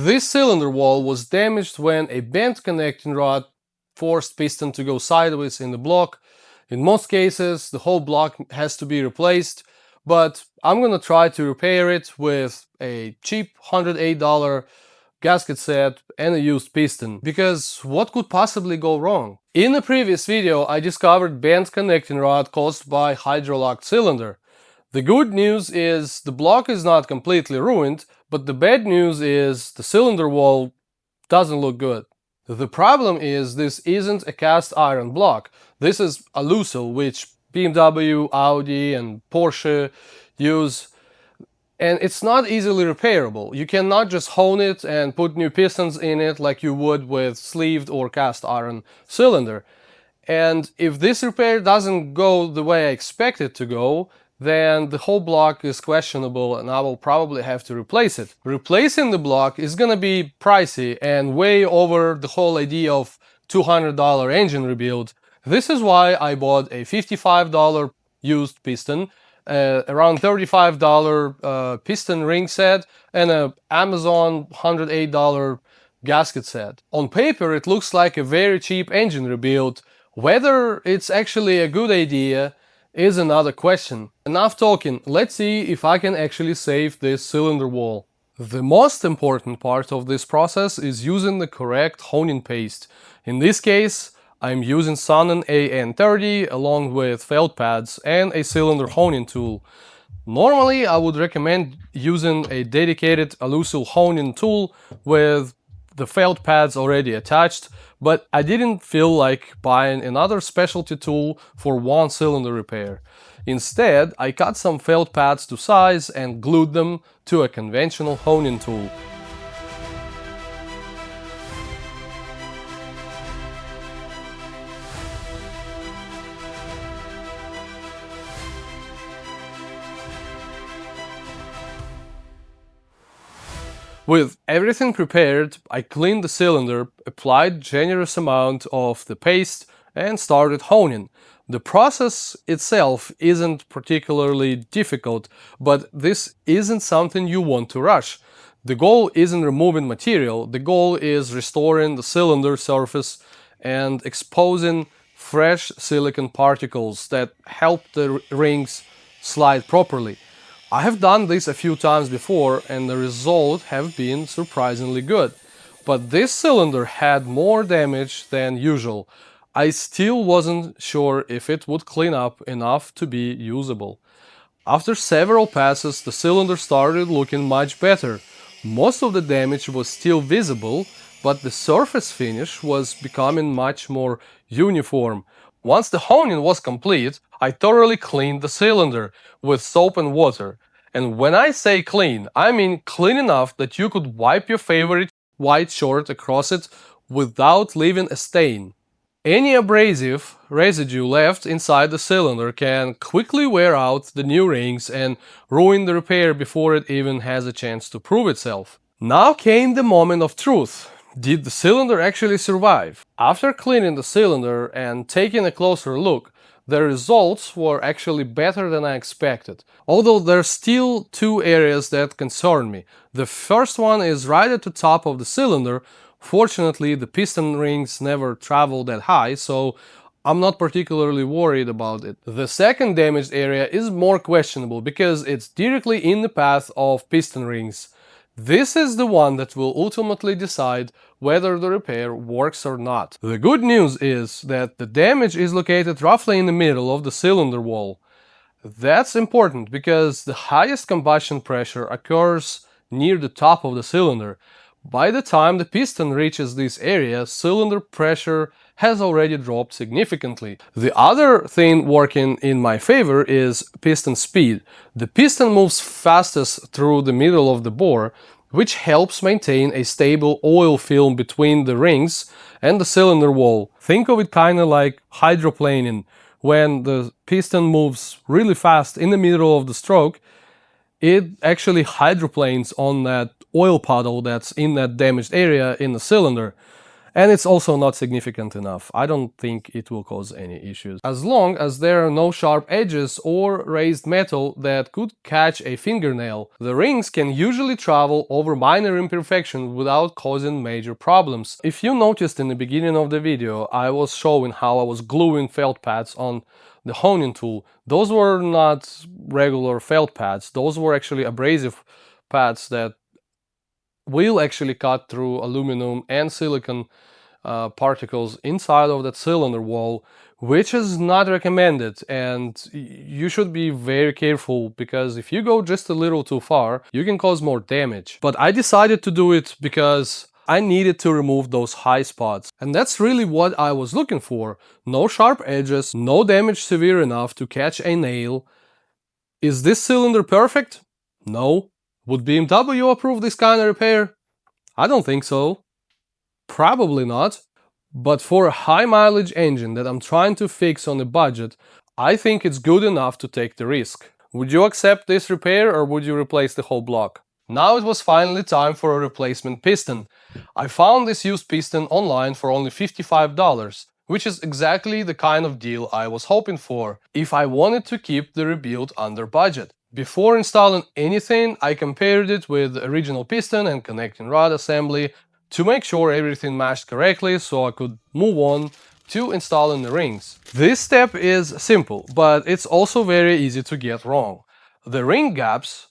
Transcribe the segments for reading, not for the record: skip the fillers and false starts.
This cylinder wall was damaged when a bent connecting rod forced piston to go sideways in the block. In most cases, the whole block has to be replaced, but I'm gonna try to repair it with a cheap $108 gasket set and a used piston, because what could possibly go wrong? In a previous video, I discovered bent connecting rod caused by hydrolocked cylinder. The good news is the block is not completely ruined, but the bad news is the cylinder wall doesn't look good. The problem is this isn't a cast iron block. This is Alusil, which BMW, Audi and Porsche use, and it's not easily repairable. You cannot just hone it and put new pistons in it like you would with sleeved or cast iron cylinder. And if this repair doesn't go the way I expect it to go, then the whole block is questionable and I will probably have to replace it. Replacing the block is gonna be pricey and way over the whole idea of $200 engine rebuild. This is why I bought a $55 used piston, around $35 piston ring set, and an Amazon $108 gasket set. On paper it looks like a very cheap engine rebuild. Whether it's actually a good idea is another question. Enough talking, let's see if I can actually save this cylinder wall. The most important part of this process is using the correct honing paste. In this case, I'm using Sonnen AN30 along with felt pads and a cylinder honing tool. Normally, I would recommend using a dedicated Alusil honing tool with the felt pads already attached, but I didn't feel like buying another specialty tool for one cylinder repair. Instead, I cut some felt pads to size and glued them to a conventional honing tool. With everything prepared, I cleaned the cylinder, applied generous amount of the paste and started honing. The process itself isn't particularly difficult, but this isn't something you want to rush. The goal isn't removing material, the goal is restoring the cylinder surface and exposing fresh silicon particles that help the rings slide properly. I have done this a few times before and the results have been surprisingly good. But this cylinder had more damage than usual. I still wasn't sure if it would clean up enough to be usable. After several passes, the cylinder started looking much better. Most of the damage was still visible, but the surface finish was becoming much more uniform. Once the honing was complete, I thoroughly cleaned the cylinder with soap and water. And when I say clean, I mean clean enough that you could wipe your favorite white shirt across it without leaving a stain. Any abrasive residue left inside the cylinder can quickly wear out the new rings and ruin the repair before it even has a chance to prove itself. Now came the moment of truth. Did the cylinder actually survive? After cleaning the cylinder and taking a closer look, the results were actually better than I expected. Although there's still two areas that concern me. The first one is right at the top of the cylinder. Fortunately, the piston rings never travel that high, so I'm not particularly worried about it. The second damaged area is more questionable because it's directly in the path of piston rings. This is the one that will ultimately decide whether the repair works or not. The good news is that the damage is located roughly in the middle of the cylinder wall. That's important because the highest combustion pressure occurs near the top of the cylinder. By the time the piston reaches this area, cylinder pressure has already dropped significantly. The other thing working in my favor is piston speed. The piston moves fastest through the middle of the bore, which helps maintain a stable oil film between the rings and the cylinder wall. Think of it kinda like hydroplaning. When the piston moves really fast in the middle of the stroke, it actually hydroplanes on that oil puddle that's in that damaged area in the cylinder. and it's also not significant enough. I don't think it will cause any issues. As long as there are no sharp edges or raised metal that could catch a fingernail, the rings can usually travel over minor imperfections without causing major problems. If you noticed in the beginning of the video, I was showing how I was gluing felt pads on the honing tool. Those were not regular felt pads, those were actually abrasive pads that will actually cut through aluminum and silicon particles inside of that cylinder wall, which is not recommended, and you should be very careful, because if you go just a little too far, you can cause more damage. But I decided to do it because I needed to remove those high spots, and that's really what I was looking for. No sharp edges, no damage severe enough to catch a nail. Is this cylinder perfect? No. Would BMW approve this kind of repair? I don't think so. Probably not. But for a high mileage engine that I'm trying to fix on a budget, I think it's good enough to take the risk. Would you accept this repair, or would you replace the whole block? Now it was finally time for a replacement piston. I found this used piston online for only $55, which is exactly the kind of deal I was hoping for if I wanted to keep the rebuild under budget. Before installing anything, I compared it with the original piston and connecting rod assembly to make sure everything matched correctly, so I could move on to installing the rings. This step is simple, but it's also very easy to get wrong. The ring gaps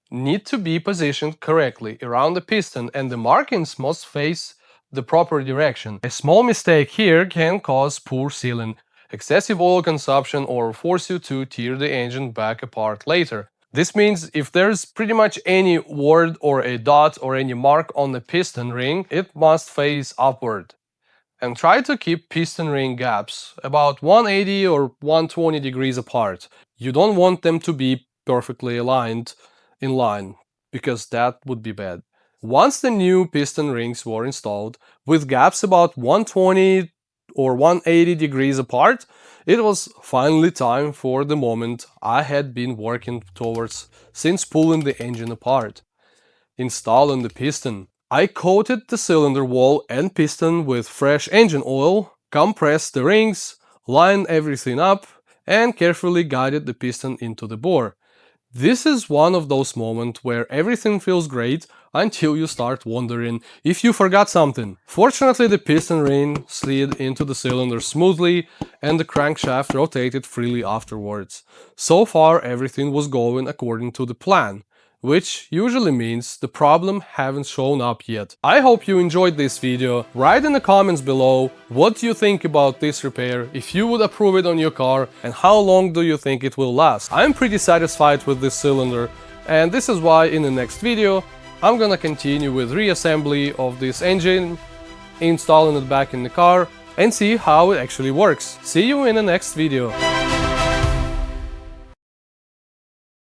need to be positioned correctly around the piston, and the markings must face the proper direction. A small mistake here can cause poor sealing, excessive oil consumption, or force you to tear the engine back apart later. This means if there's pretty much any word or a dot or any mark on the piston ring, it must face upward. And try to keep piston ring gaps about 180 or 120 degrees apart. You don't want them to be perfectly aligned in line, because that would be bad. Once the new piston rings were installed, with gaps about 120 or 180 degrees apart, it was finally time for the moment I had been working towards since pulling the engine apart: installing the piston. I coated the cylinder wall and piston with fresh engine oil, compressed the rings, lined everything up, and carefully guided the piston into the bore. This is one of those moments where everything feels great until you start wondering if you forgot something. Fortunately, the piston ring slid into the cylinder smoothly and the crankshaft rotated freely afterwards. So far, everything was going according to the plan, which usually means the problem haven't shown up yet. I hope you enjoyed this video. Write in the comments below what do you think about this repair, if you would approve it on your car, and how long do you think it will last. I'm pretty satisfied with this cylinder, and this is why in the next video I'm gonna continue with reassembly of this engine, installing it back in the car, and see how it actually works. See you in the next video.